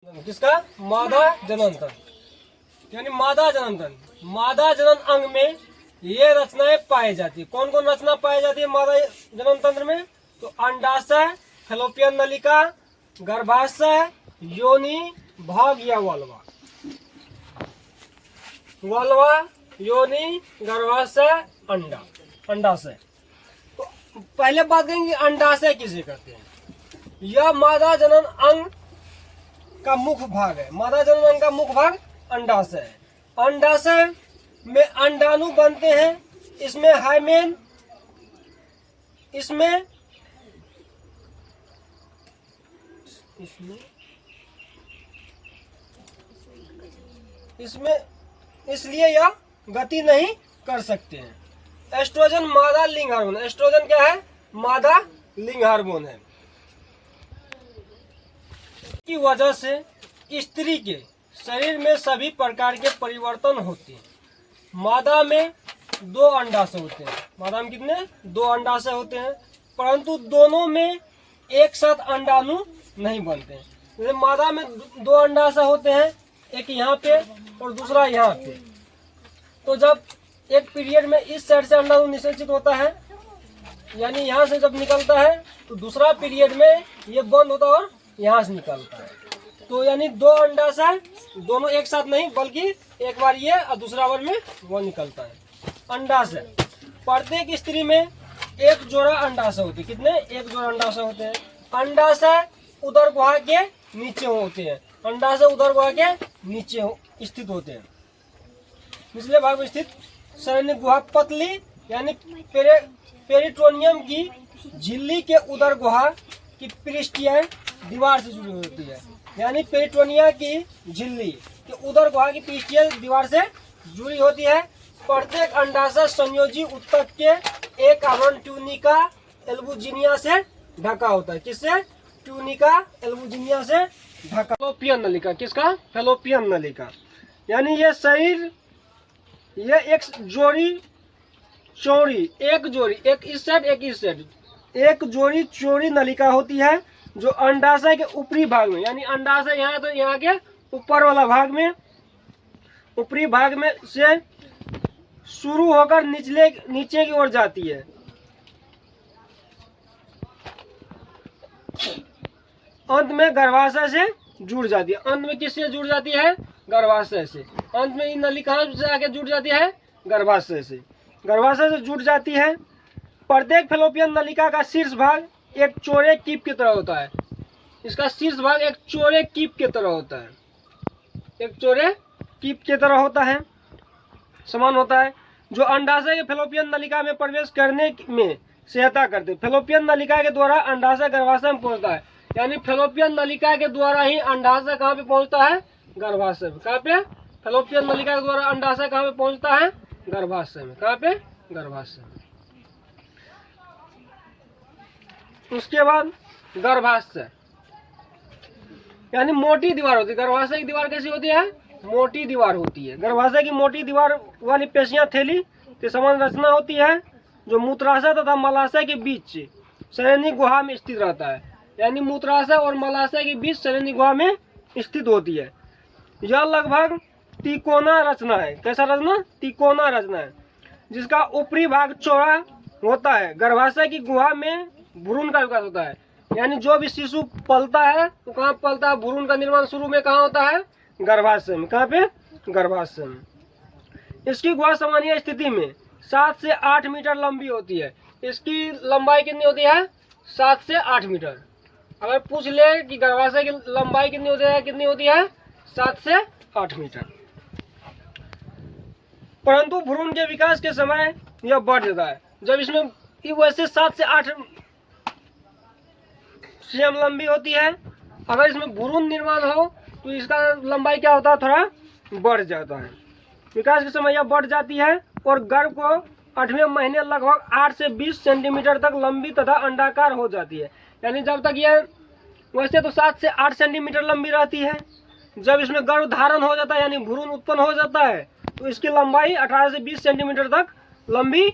किसका? मादा जनन यानी मादा जनन मादा जनन अंग में ये रचनाएं पाई जाती है। कौन कौन रचना पाई जाती है मादा जनन तंत्र में? तो अंडाशय, फैलोपियन नलिका, गर्भाशय, योनि, भाग या वल्वा। वल्वा, योनि, गर्भाशय, अंडा, अंडाशय। तो पहले बात करेंगे अंडाशय किसे कहते हैं। यह मादा जनन अंग का मुख्य भाग है। मादा जनन अंग का मुख्य भाग अंडाशय है। अंडाशय में अंडाणु बनते हैं। इसमें हाइमेन, इसमें इसलिए यह गति नहीं कर सकते हैं। एस्ट्रोजन मादा लिंग हार्मोन। एस्ट्रोजन क्या है? मादा लिंग हार्मोन है। की वजह से स्त्री के शरीर में सभी प्रकार के परिवर्तन होते हैं। मादा में 2 अंडाशय होते हैं। मादा में कितने? 2 अंडाशय होते हैं, परंतु दोनों में एक साथ अंडाणु नहीं बनते हैं। जैसे मादा में 2 अंडाशय होते हैं, एक यहाँ पे और दूसरा यहाँ पे। तो जब एक पीरियड में इस साइड से अंडाणु निषेचित होता है, यानी यहाँ से जब निकलता है, तो दूसरा पीरियड में ये बंद होता है और यहाँ से निकलता है। तो यानी 2 अंडाशय दोनों एक साथ नहीं, बल्कि एक बार ये और दूसरा बार में वो निकलता है। अंडाशय, प्रत्येक स्त्री में एक जोड़ा अंडाशय होते हैं। कितने? एक जोड़ा अंडाशय होते हैं। अंडाशय उदर गुहा के नीचे होते हैं। अंडाशय उदर गुहा के नीचे स्थित होते हैं। निचले भाग में स्थित शरीर गुहा पतली यानी पेरिटोनियम की झिल्ली के उदर गुहा की पृष्ठीय दीवार से जुड़ी होती है। यानी पेरिटोनिया की झिल्ली के उदर गुहा की पृष्ठीय दीवार से जुड़ी होती है। प्रत्येक अंडाशय संयोजी ऊतक के एक आवरण ट्यूनिका एल्बुजिनिया से ढका होता है। किससे? ट्यूनिका एल्बुजिनिया से ढका। फैलोपियन नलिका, किसका? फैलोपियन नलिका। यानी ये शरीर, ये एक जोड़ी चौड़ी, एक इस साइड एक इस साइड, एक जोड़ी चौड़ी नलिका होती है जो अंडाशय के ऊपरी भाग में, यानी अंडाशय यहाँ तो यहाँ के ऊपर वाला भाग में, ऊपरी भाग में से शुरू होकर नीचे की ओर जाती है। अंत में गर्भाशय से जुड़ जाती है। अंत में किससे जुड़ जाती है? गर्भाशय से। अंत में इन नलिकाओं से आके जुड़ जाती है गर्भाशय से। गर्भाशय से जुड़ जाती है। प्रत्येक फैलोपियन नलिका का शीर्ष भाग एक चौड़े कीप की तरह होता है। इसका शीर्ष भाग एक चौड़े कीप की तरह होता है। एक चौड़े कीप की तरह होता है, समान होता है, जो अंडाशय के फैलोपियन नलिका में प्रवेश करने में सहायता करते हैं। फैलोपियन नलिका के द्वारा अंडाशय गर्भाशय में पहुंचता है। यानी फैलोपियन नलिका के द्वारा ही अंडाशय कहाँ पे पहुंचता है? गर्भाशय में। कहाँ पे? फैलोपियन नलिका के द्वारा अंडाशय कहाँ पे पहुंचता है? गर्भाशय में। कहाँ पे? गर्भाशय में। उसके बाद गर्भाशय यानी मोटी दीवार होती है। गर्भाशय की दीवार कैसी होती है? मोटी दीवार होती है। गर्भाशय की मोटी दीवार वाली पेशियां थैली के समान रचना होती है, जो मूत्राशय तथा मलाशय के बीच शरीर गुहा में स्थित रहता है। यानी मूत्राशय और मलाशय के बीच शरीर गुहा में स्थित होती है। यह लगभग तिकोना रचना है। कैसा रचना? तिकोना रचना है, जिसका ऊपरी भाग चौड़ा होता है। गर्भाशय की गुहा में भ्रूण का विकास होता है। यानी जो भी शिशु पलता है तो कहाँ पलता है? भ्रूण का निर्माण शुरू में कहाँ होता है? गर्भाशय में। कहाँ पे? गर्भाशय में। इसकी गुहा सामान्य स्थिति में 7 से 8 मीटर लंबी होती है। इसकी लंबाई कितनी होती है? 7 से 8 मीटर। अगर पूछ ले कि गर्भाशय की लंबाई कितनी होती है? 7 से 8 मीटर। परंतु भ्रूण के विकास के समय यह बढ़ जाता है। जब इसमें वैसे 7 से 8 सेम लंबी होती है, अगर इसमें भ्रूण निर्माण हो तो इसका लंबाई क्या होता है? थोड़ा बढ़ जाता है। विकास के समय यह बढ़ जाती है और गर्भ को 8वें महीने लगभग 8 से 20 सेंटीमीटर तक लंबी तथा अंडाकार हो जाती है। यानी जब तक यह वैसे तो 7 से 8 सेंटीमीटर लंबी रहती है, जब इसमें गर्भ धारण हो जाता है यानी भ्रूण उत्पन्न हो जाता है, तो इसकी लंबाई 18 से 20 सेंटीमीटर तक लंबी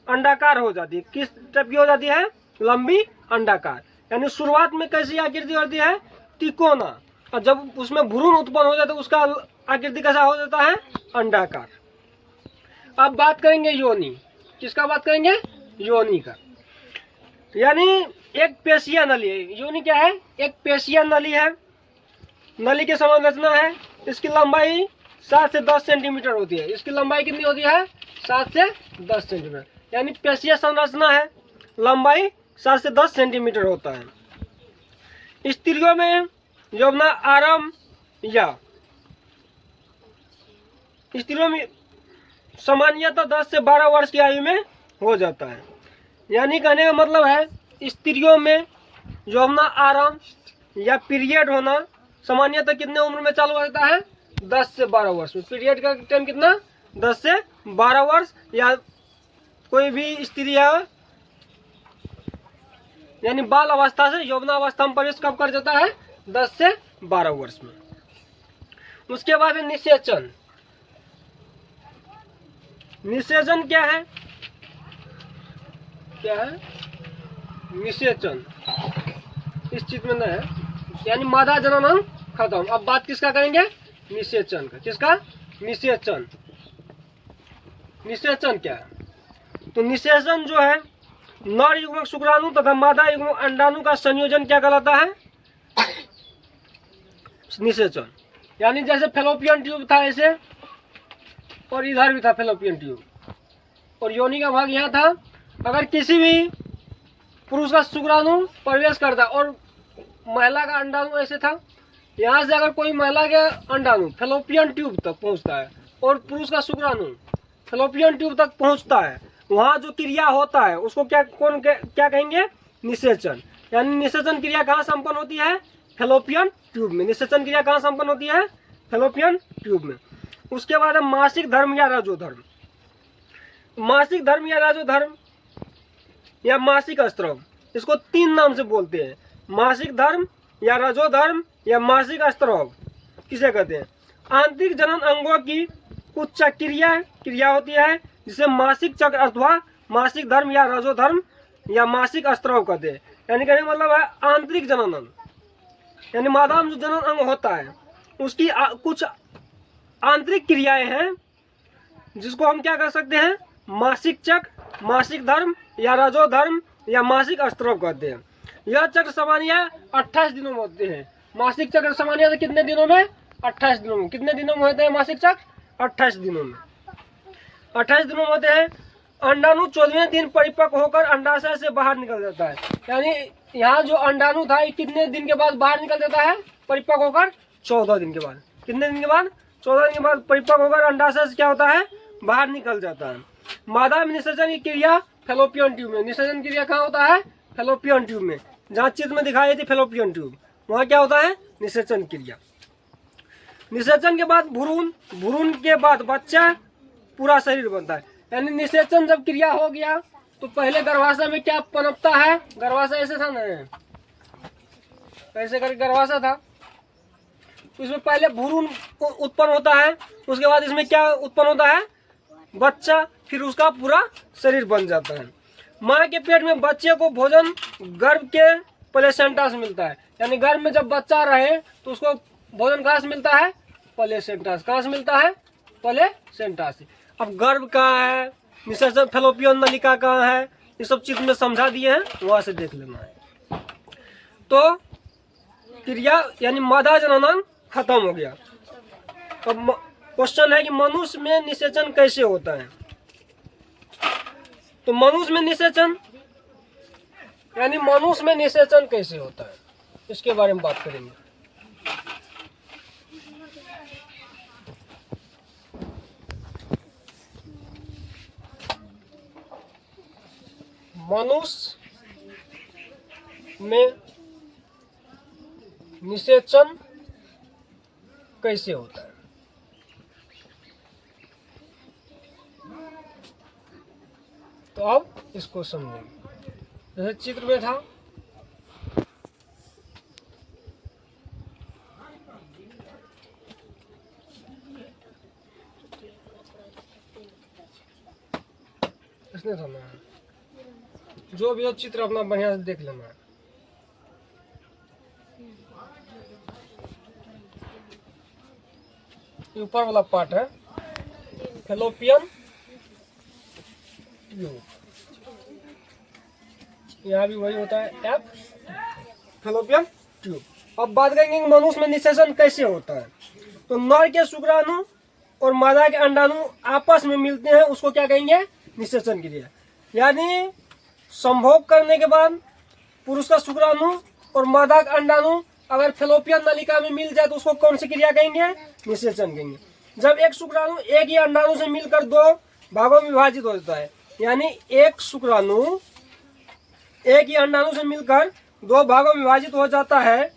अंडाकार हो जाती है। किस टाइप की हो जाती है? लंबी अंडाकार। यानी शुरुआत में कैसी आकृति होती है? तिकोना। और जब उसमें भ्रूण उत्पन्न हो जाता है उसका आकृति कैसा हो जाता है, अंडाकार। अब बात करेंगे योनि, किसका बात करेंगे, योनि का। यानी एक पेशीय नली है, योनि क्या है, एक पेशीय नली है। नली की संरचना है, इसकी लंबाई 7 से 10 सेंटीमीटर होती है। इसकी लंबाई कितनी होती है, 7 से 10 सेंटीमीटर। यानी पेशीय संरचना है, लंबाई 7 से 10 सेंटीमीटर होता है। स्त्रियों में यौवना आरंभ या स्त्रियों में सामान्यतः 10 से 12 वर्ष की आयु में हो जाता है। यानी कहने का मतलब है स्त्रियों में यौवना आरंभ या पीरियड होना सामान्यतः कितने उम्र में चालू होता है, 10 से 12 वर्ष में। पीरियड का टाइम कितना, 10 से 12 वर्ष। या कोई भी स्त्री है यानी बाल अवस्था से यौवनावस्था में प्रवेश कब कर जाता है, 10 से 12 वर्ष में। उसके बाद है निषेचन। निषेचन क्या है, क्या है निषेचन, इस चित्र में है, यानी मादा जनन खत्म। अब बात किसका करेंगे, निषेचन का। किसका, निषेचन। निषेचन क्या है, तो निषेचन जो है नर युग्मक शुक्राणु तथा मादा युग्मक अंडाणु का संयोजन क्या कहलाता है, निषेचन। यानी जैसे फेलोपियन ट्यूब था ऐसे, और इधर भी था फेलोपियन ट्यूब, और योनि का भाग यहाँ था। अगर किसी भी पुरुष का शुक्राणु प्रवेश करता और महिला का अंडाणु ऐसे था, यहाँ से अगर कोई महिला के अंडाणु फेलोपियन ट्यूब तक पहुँचता है और पुरुष का शुक्राणु फेलोपियन ट्यूब तक पहुँचता है, वहाँ जो क्रिया होता है उसको क्या क्या कहेंगे, निषेचन। यानी निषेचन क्रिया कहाँ संपन्न होती है, फेलोपियन ट्यूब में। निषेचन क्रिया कहाँ संपन्न होती है, फेलोपियन ट्यूब में। उसके बाद है मासिक धर्म या रजोधर्म। मासिक धर्म या रजोधर्म या मासिक स्त्रव, इसको 3 नाम से बोलते हैं, मासिक धर्म या रजोधर्म या मासिक स्त्रव। किसे कहते हैं, आंतरिक जनन अंगों की कुछ क्रिया होती है जिसे मासिक चक्र अथवा मासिक धर्म या रजोधर्म या मासिक स्त्रव कहते हैं। यानी कहने का मतलब है आंतरिक जनन अंग, यानी मादा में जो जनन अंग होता है उसकी कुछ आंतरिक क्रियाएं हैं जिसको हम क्या कर सकते हैं, मासिक चक्र, मासिक धर्म या रजोधर्म या मासिक स्त्रव कहते हैं। यह चक्र सामान्य 28 दिनों में होते हैं। मासिक चक्र सामान्य कितने दिनों में, 28 दिनों में। कितने दिनों में होते हैं मासिक चक्र, 28 दिनों में। 28 दिनों में होते हैं। अंडाणु 14वें दिन परिपक्व होकर अंडाशय से बाहर निकल जाता है। यानी यहाँ जो अंडाणु था ये कितने दिन के बाद बाहर निकल जाता है, परिपक्व होकर 14 दिन के बाद। कितने दिन के बाद, 14 दिन के बाद परिपक्व होकर अंडाशय से क्या होता है, बाहर निकल जाता है। मादा में निषेचन की क्रिया फेलोपियन ट्यूब में। निषेचन क्रिया कहाँ होता है, फेलोपियन ट्यूब में। जहाँ चित्र में दिखाई थी फेलोपियन ट्यूब, वहाँ क्या होता है, निषेचन क्रिया। निषेचन के बाद भ्रूण, भ्रूण के बाद बच्चा, पूरा शरीर बनता है। यानी निषेचन जब क्रिया हो गया तो पहले गर्भाशय में क्या पनपता है, गर्भाशय ऐसे था ना, ऐसे करके गर्भाशय था, तो इसमें पहले भ्रूण उत्पन्न होता है, उसके बाद इसमें क्या उत्पन्न होता है, बच्चा, फिर उसका पूरा शरीर बन जाता है। माँ के पेट में बच्चे को भोजन गर्भ के प्लेसेंटा से मिलता है। यानी गर्भ में जब बच्चा रहे तो उसको भोजन कहाँ से मिलता है, प्लेसेंटा से। कहाँ से मिलता है, प्लेसेंटा से। अब गर्भ कहाँ है, निषेचन फेलोपियन नलिका कहाँ है, ये सब चीज में समझा दिए हैं, वहां से देख लेना है। तो क्रिया यानी मादा जनन खत्म हो गया। अब क्वेश्चन है कि मनुष्य में निषेचन कैसे होता है। तो मनुष्य में निषेचन यानी मनुष्य में निषेचन कैसे होता है, इसके बारे में बात करेंगे। मनुष्य में निषेचन कैसे होता है, तो अब इसको समझेंगे। जैसे चित्र में था, इसने था ना, जो भी हो चित्र अपना बढ़िया से देख लेना है। ये ऊपर वाला पार्ट है फैलोपियन ट्यूब। यहाँ भी वही होता है एफ फैलोपियन ट्यूब। अब बात करेंगे मनुष्य में निषेचन कैसे होता है। तो नर के शुक्राणु और मादा के अंडाणु आपस में मिलते हैं, उसको क्या कहेंगे, निषेचन क्रिया। यानी संभोग करने के बाद पुरुष का शुक्राणु और मादा का अंडाणु अगर फैलोपियन नलिका में मिल जाए तो उसको कौन सी क्रिया कहेंगे, निषेचन कहेंगे। जब एक शुक्राणु एक ही अंडाणु से मिलकर दो भागों में विभाजित हो जाता है, यानी एक शुक्राणु एक ही अंडाणु से मिलकर दो भागों में विभाजित हो जाता है,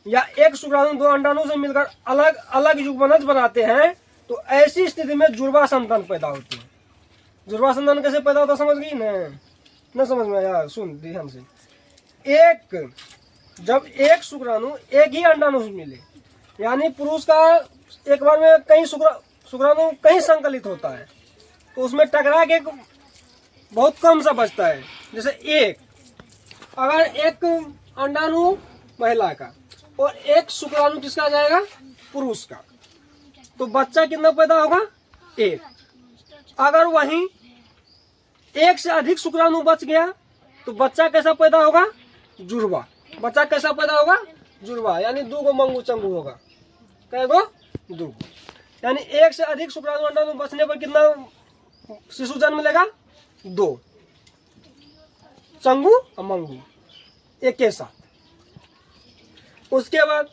या एक शुक्राणु दो अंडाणु से मिलकर अलग अलग युग्मनज बनाते हैं, तो ऐसी स्थिति में जुड़वा संतान पैदा होती है। जुड़वा संतान कैसे पैदा होता समझ गई न समझ में यार, सुन ध्यान से। जब एक शुक्राणु एक ही अंडाणु से मिले, यानी पुरुष का एक बार में कई शुक्राणु कहीं संकलित होता है, तो उसमें टकरा के बहुत कम सा बचता है। जैसे अगर एक अंडाणु महिला का और एक शुक्राणु किसका जाएगा, पुरुष का, तो बच्चा कितना पैदा होगा, एक। अगर वहीं एक से अधिक शुक्राणु बच गया तो बच्चा कैसा पैदा होगा, जुड़वा। बच्चा कैसा पैदा होगा, जुड़वा, यानी दो गो मंगू चंगू होगा। कै गो, दो। यानी एक से अधिक शुक्राणु अंडाणु बचने पर कितना शिशु जन्म लेगा, दो चंगू और मंगू एक के साथ। उसके बाद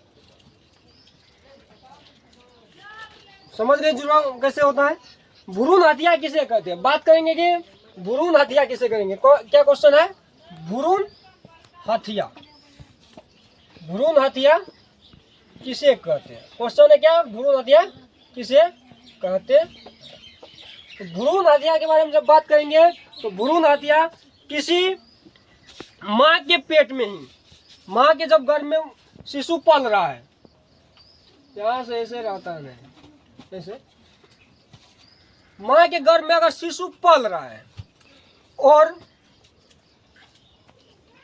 समझ गए जुड़वा कैसे होता है। भ्रूण हत्या किसे कहते हैं, बात करेंगे कि भ्रूण हत्या किसे करेंगे। क्या क्वेश्चन है, भ्रूण हत्या, भ्रूण हत्या किसे कहते हैं। क्वेश्चन है क्या, भ्रूण हत्या किसे कहते हैं। तो भ्रूण हत्या के बारे में जब बात करेंगे तो भ्रूण हत्या किसी माँ के पेट में ही, माँ के जब गर्भ में शिशु पल रहा है, यहाँ से ऐसे रहता है, नहीं ऐसे, माँ के गर्भ में अगर शिशु पल रहा है और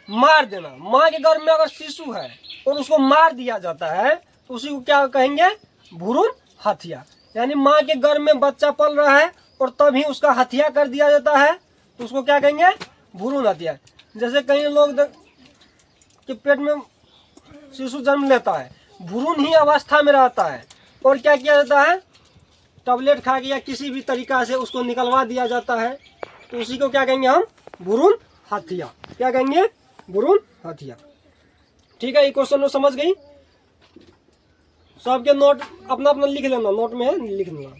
मार देना, माँ के गर्भ में अगर शिशु है और उसको मार दिया जाता है तो उसी को क्या कहेंगे, भ्रूण हत्या। यानी माँ के गर्भ में बच्चा पल रहा है और तभी उसका हत्या कर दिया जाता है तो उसको क्या कहेंगे, भ्रूण हत्या। जैसे कई लोग के पेट में शिशु जन्म लेता है, भ्रूण ही अवस्था में रहता है, और क्या किया जाता है, टैबलेट खा के या किसी भी तरीका से उसको निकलवा दिया जाता है, तो उसी को क्या कहेंगे हम, भ्रूण हत्या। क्या कहेंगे, भ्रूण हत्या। ठीक है, ये क्वेश्चन तो समझ गई। सबके नोट अपना अपना लिख लेना, नोट में लिख लेना।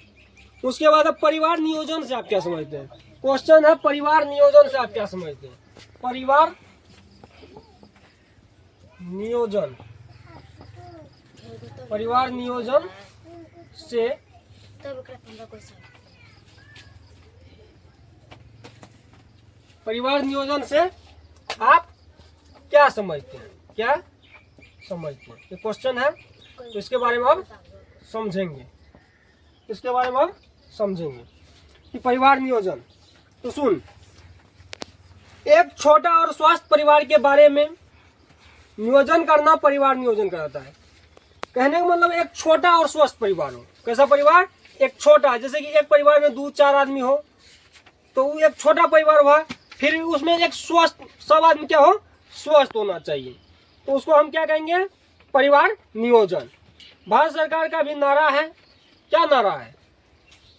उसके बाद अब परिवार नियोजन से आप क्या समझते हैं। क्वेश्चन है परिवार नियोजन से आप क्या समझते हैं। परिवार नियोजन, परिवार नियोजन से परिवार नियोजन से आप क्या समझते हैं, क्या समझते हैं। ये क्वेश्चन है, तो इसके बारे में आप समझेंगे, इसके बारे में आप समझेंगे कि परिवार नियोजन। तो सुन, एक छोटा और स्वस्थ परिवार के बारे में नियोजन करना परिवार नियोजन कराता है। कहने का मतलब एक छोटा और स्वस्थ परिवार हो। कैसा परिवार, एक छोटा, जैसे कि एक परिवार में 2-4 आदमी हो तो वो एक छोटा परिवार हुआ, फिर उसमें एक स्वस्थ, सब आदमी क्या हो, स्वस्थ होना चाहिए, तो उसको हम क्या कहेंगे, परिवार नियोजन। भारत सरकार का भी नारा है, क्या नारा है,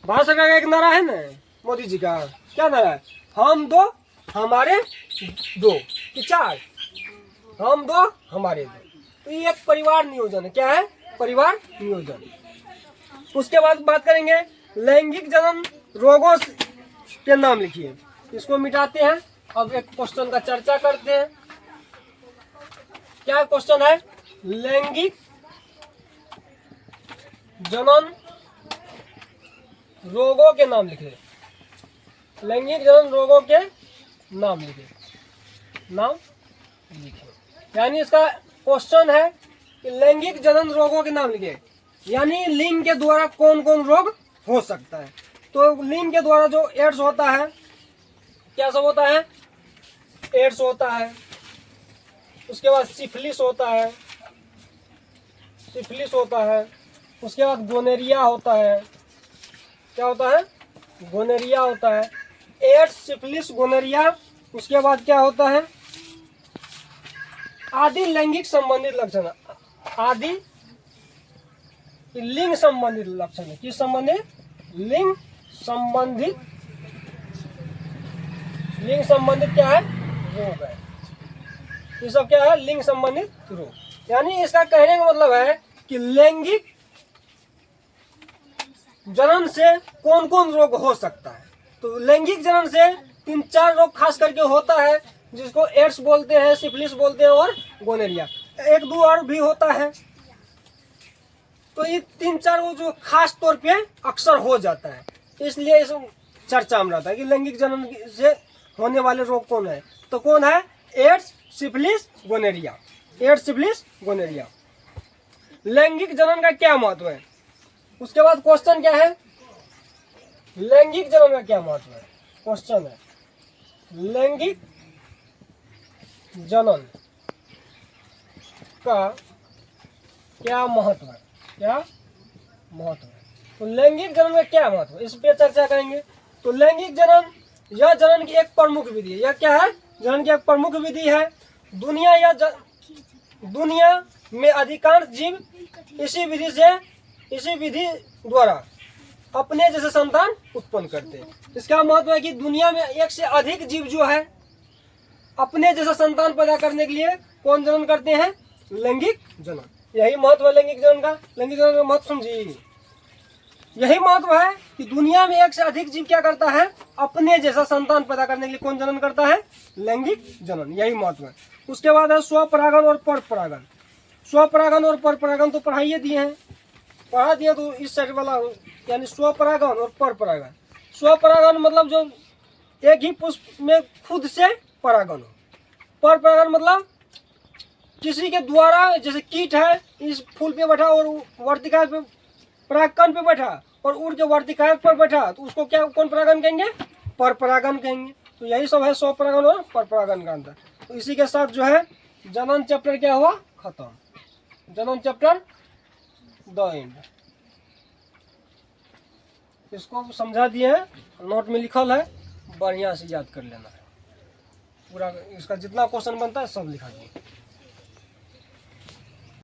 भारत सरकार का एक नारा है ना मोदी जी का, क्या नारा है, हम दो हमारे दो, कि 4, हम दो हमारे दो। तो ये एक परिवार नियोजन है। क्या है, परिवार नियोजन। उसके बाद बात करेंगे लैंगिक जनन रोगों के नाम लिखिए, इसको मिटाते हैं। अब एक क्वेश्चन का चर्चा करते हैं। क्या क्वेश्चन है, लैंगिक जनन रोगों के नाम लिखे, लैंगिक जनन रोगों के नाम लिखे, नाम लिखे। यानी इसका क्वेश्चन है कि लैंगिक जनन रोगों के नाम लिखे, यानी लिंग के द्वारा कौन कौन रोग हो सकता है। तो लिंग के द्वारा जो एड्स होता है, क्या सब होता है, एड्स होता है, उसके बाद सिफिलिस होता है, सिफिलिस होता है, उसके बाद गोनेरिया होता है। क्या होता है? गोनेरिया होता है। AIDS, syphilis, gonorrhoea. उसके बाद क्या होता है? आदि लैंगिक संबंधित लक्षण। आदि लिंग संबंधित लक्षण है। किस संबंधित? लिंग संबंधित। लिंग संबंधित क्या है? रोग है। ये सब क्या है? लिंग संबंधित रोग। यानी इसका कहने का मतलब है कि लैंगिक जनन से कौन कौन रोग हो सकता है। तो लैंगिक जनन से 3-4 रोग खास करके होता है, जिसको एड्स बोलते हैं, सिफिलिस बोलते हैं और गोनेरिया। 1-2 और भी होता है। तो ये 3-4 रोग जो खास तौर पे अक्सर हो जाता है, इसलिए इस चर्चा में रहता है कि लैंगिक जनन से होने वाले रोग कौन है। तो कौन है? AIDS, syphilis, gonorrhoea. AIDS, syphilis, gonorrhoea. लैंगिक जनन का क्या महत्व है? उसके बाद क्वेश्चन क्या है? लैंगिक जनन का क्या महत्व है? क्वेश्चन है लैंगिक जनन का क्या महत्व है? क्या महत्व है? तो लैंगिक जनन का क्या महत्व है, इस पे चर्चा करेंगे। तो लैंगिक जनन, यह जनन की एक प्रमुख विधि है। यह क्या है? जनन की एक प्रमुख विधि है। दुनिया में अधिकांश जीव इसी विधि द्वारा अपने जैसे संतान उत्पन्न करते हैं। इसका महत्व है कि दुनिया में 1 से अधिक जीव जो है अपने जैसा संतान पैदा करने के लिए कौन जनन करते हैं? लैंगिक जनन। यही महत्व है लैंगिक जनन का। लैंगिक जनन का महत्व समझिए। यही महत्व है कि दुनिया में 1 से अधिक जीव क्या करता है? अपने जैसा संतान पैदा करने के लिए कौन जनन करता है? लैंगिक जनन। यही महत्व है। उसके बाद है स्वपरागन और परपरागन। स्वपरागन और परपरागन तो पढ़ाइए दिए हैं, पढ़ा दिया। तो इस साइड वाला यानी स्वपरागन और परपरागन। स्वपरागन मतलब जो एक ही पुष्प में खुद से परागन हो। परपरागन मतलब किसी के द्वारा, जैसे कीट है इस फूल पे बैठा और वर्तिका पे, परागकण पे बैठा और उड़ के वर्तिका पर बैठा, तो उसको क्या, कौन परागन कहेंगे? परपरागन कहेंगे। तो यही सब है स्वपरागन और परपरागन का अंतर। तो इसी के साथ जो है जनन चैप्टर क्या हुआ? खत्म। जनन चैप्टर द एंड। इसको समझा दिए हैं, नोट में लिखल है, बढ़िया से याद कर लेना है। पूरा इसका जितना क्वेश्चन बनता है सब लिखा दिए।